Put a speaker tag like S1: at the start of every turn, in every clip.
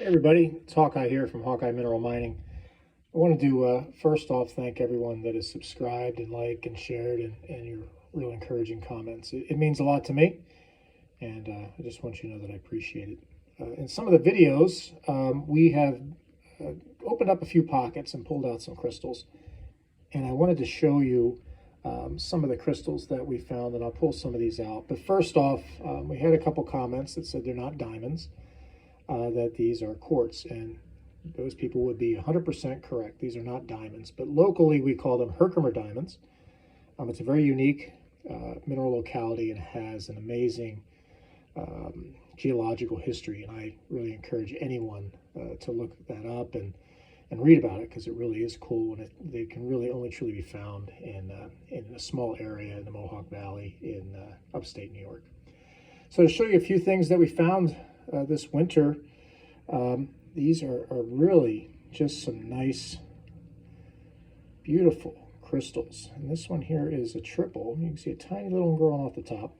S1: Hey everybody, it's Hawkeye here from Hawkeye Mineral Mining. I wanted to first off thank everyone that has subscribed and liked and shared and your real encouraging comments. It means a lot to me, and I just want you to know that I appreciate it. In some of the videos, we have opened up a few pockets and pulled out some crystals, and I wanted to show you some of the crystals that we found, and I'll pull some of these out. But first off, we had a couple comments that said they're not diamonds. That these are quartz, and those people would be 100% correct. These are not diamonds, but locally we call them Herkimer diamonds. It's a very unique mineral locality and has an amazing geological history, and I really encourage anyone to look that up and read about it, because it really is cool, and they can really only truly be found in a small area in the Mohawk Valley in upstate New York. So to show you a few things that we found this winter, these are really just some nice, beautiful crystals. And this one here is a triple. You can see a tiny little one growing off the top,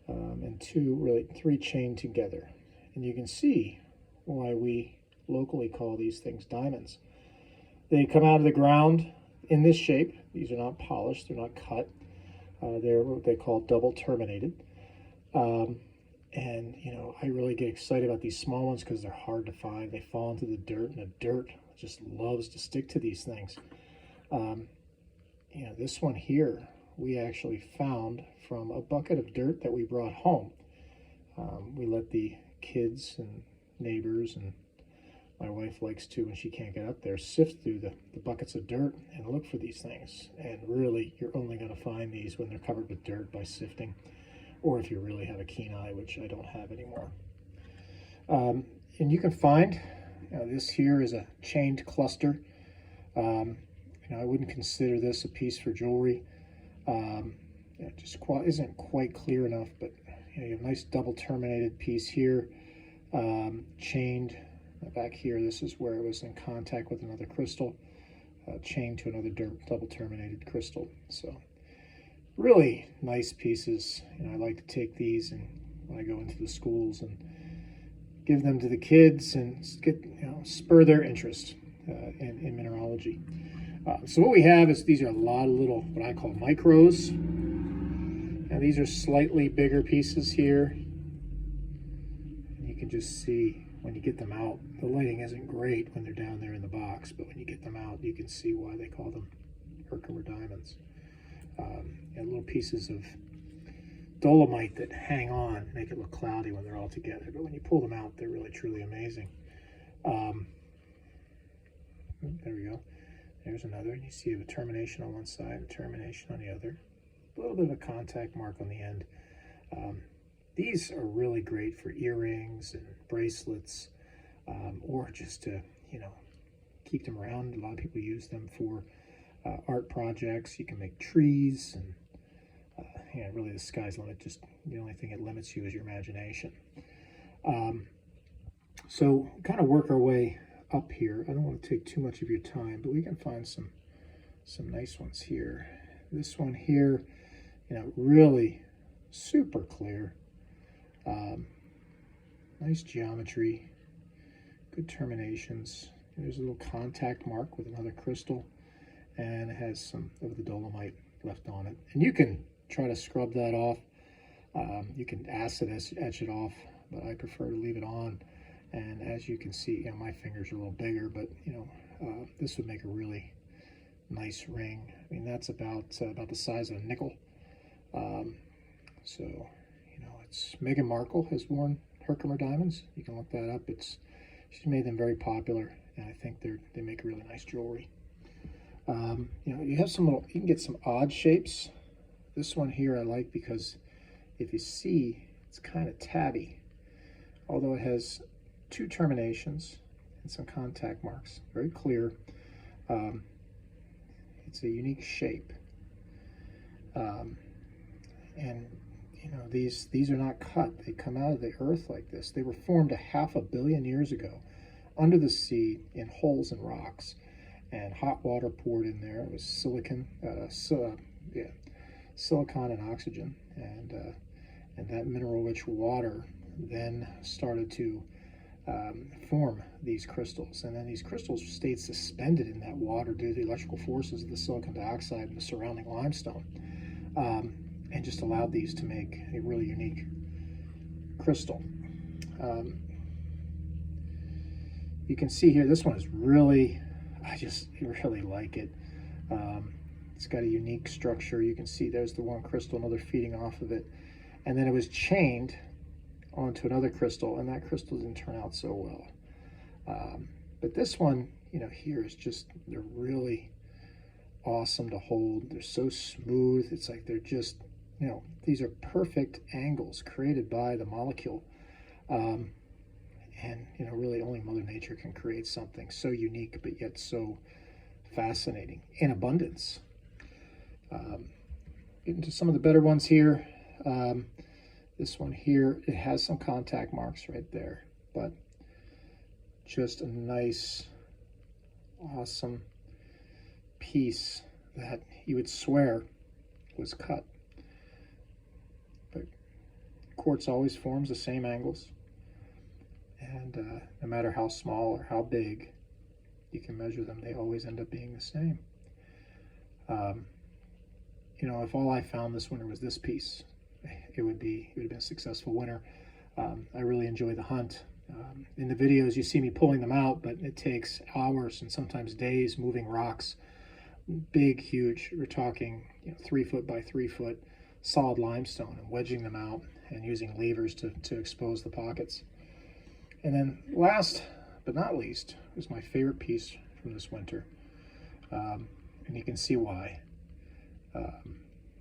S1: and three chained together. And you can see why we locally call these things diamonds. They come out of the ground in this shape. These are not polished, they're not cut. They're what they call double terminated. And, you know, I really get excited about these small ones because they're hard to find. They fall into the dirt, and the dirt just loves to stick to these things. You know, this one here, we actually found from a bucket of dirt that we brought home. We let the kids and neighbors, and my wife likes to, when she can't get up there, sift through the buckets of dirt and look for these things. And really, you're only going to find these when they're covered with dirt by sifting, or if you really have a keen eye, which I don't have anymore. And you can find, this here is a chained cluster. I wouldn't consider this a piece for jewelry. It just isn't quite clear enough, but you have a nice double terminated piece here, chained back here. This is where it was in contact with another crystal, chained to another double terminated crystal. So really nice pieces. I like to take these, and when I go into the schools, and give them to the kids and get spur their interest in mineralogy. So what we have is, these are a lot of little, what I call micros. Now these are slightly bigger pieces here. And you can just see when you get them out, the lighting isn't great when they're down there in the box, but when you get them out, you can see why they call them Herkimer diamonds. And little pieces of dolomite that hang on, make it look cloudy when they're all together, but when you pull them out, they're really truly amazing. There we go. There's another. You see a termination on one side, a termination on the other. A little bit of a contact mark on the end. These are really great for earrings and bracelets, or just to, keep them around. A lot of people use them for art projects. You can make trees, and really the sky's the limit. Just the only thing that limits you is your imagination. So kind of work our way up here. I don't want to take too much of your time, but we can find some nice ones here. This one here, really super clear. Nice geometry, good terminations. There's a little contact mark with another crystal, and it has some of the dolomite left on it. And you can try to scrub that off. You can acid etch it off, but I prefer to leave it on. And as you can see, my fingers are a little bigger, but this would make a really nice ring. I mean, that's about the size of a nickel. So it's Meghan Markle has worn Herkimer diamonds. You can look that up. She's made them very popular, and I think they make really nice jewelry. You have you can get some odd shapes. This one here I like because if you see, it's kind of tabby, although it has two terminations and some contact marks, very clear. It's a unique shape, and these are not cut. They come out of the earth like this. They were formed 500 million years ago under the sea in holes in rocks, and hot water poured in there. It was silicon and oxygen, and that mineral rich water then started to form these crystals, and then these crystals stayed suspended in that water due to the electrical forces of the silicon dioxide and the surrounding limestone, and just allowed these to make a really unique crystal. You can see here, this one is really, I just really like it. It's got a unique structure. You can see there's the one crystal, another feeding off of it, and then it was chained onto another crystal, and that crystal didn't turn out so well. But this one, you know, here is just, they're really awesome to hold. They're so smooth. It's like they're just, you know, these are perfect angles created by the molecule. And, you know, really only Mother Nature can create something so unique, but yet so fascinating in abundance. Getting to some of the better ones here. This one here, it has some contact marks right there, but just a nice, awesome piece that you would swear was cut. But quartz always forms the same angles, and no matter how small or how big you can measure them, they always end up being the same. You know, if all I found this winter was this piece, it would have been a successful winter. I really enjoy the hunt. In the videos, you see me pulling them out, but it takes hours and sometimes days moving rocks, big, huge. We're talking, you know, 3 foot by 3 foot solid limestone, and wedging them out and using levers to expose the pockets. And then last but not least is my favorite piece from this winter, and you can see why.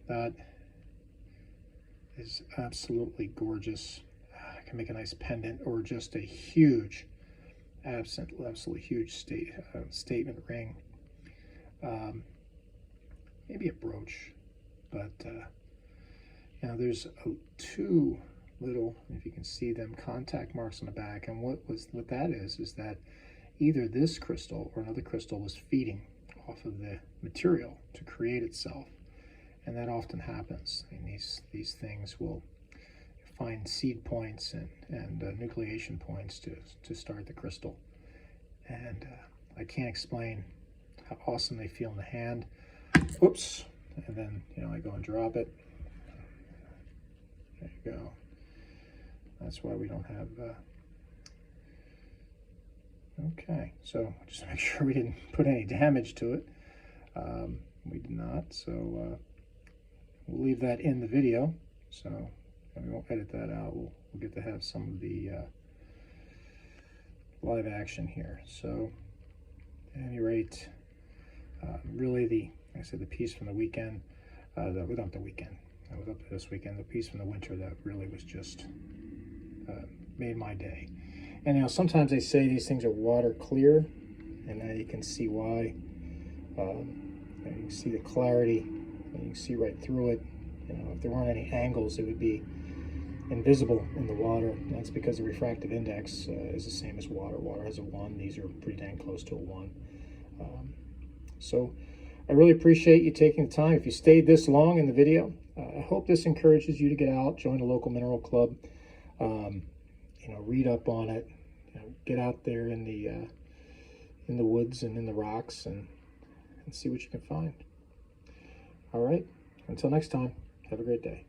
S1: That is absolutely gorgeous. I can make a nice pendant, or just a huge, absolutely huge statement ring. Maybe a brooch, but you know, there's two little, if you can see them, contact marks on the back. And what that is that either this crystal or another crystal was feeding off of the material to create itself. And that often happens. I mean, these things will find seed points and nucleation points to start the crystal. And I can't explain how awesome they feel in the hand. Oops. And then, you know, I go and drop it. There you go. That's why we don't have... Okay, so just to make sure we didn't put any damage to it. We did not, so... we'll leave that in the video, so we won't edit that out. We'll get to have some of the live action here. So, at any rate, really like I said, the piece from the weekend, without the weekend, I was up to this weekend, the piece from the winter that really was just made my day. And you know, sometimes they say these things are water clear, and now you can see why. You can see the clarity. And you can see right through it. You know, if there weren't any angles, it would be invisible in the water. And that's because the refractive index is the same as water. Water has a 1. These are pretty dang close to a 1. So I really appreciate you taking the time. If you stayed this long in the video, I hope this encourages you to get out, join a local mineral club, you know, read up on it, you know, get out there in the woods and in the rocks and see what you can find. All right, until next time, have a great day.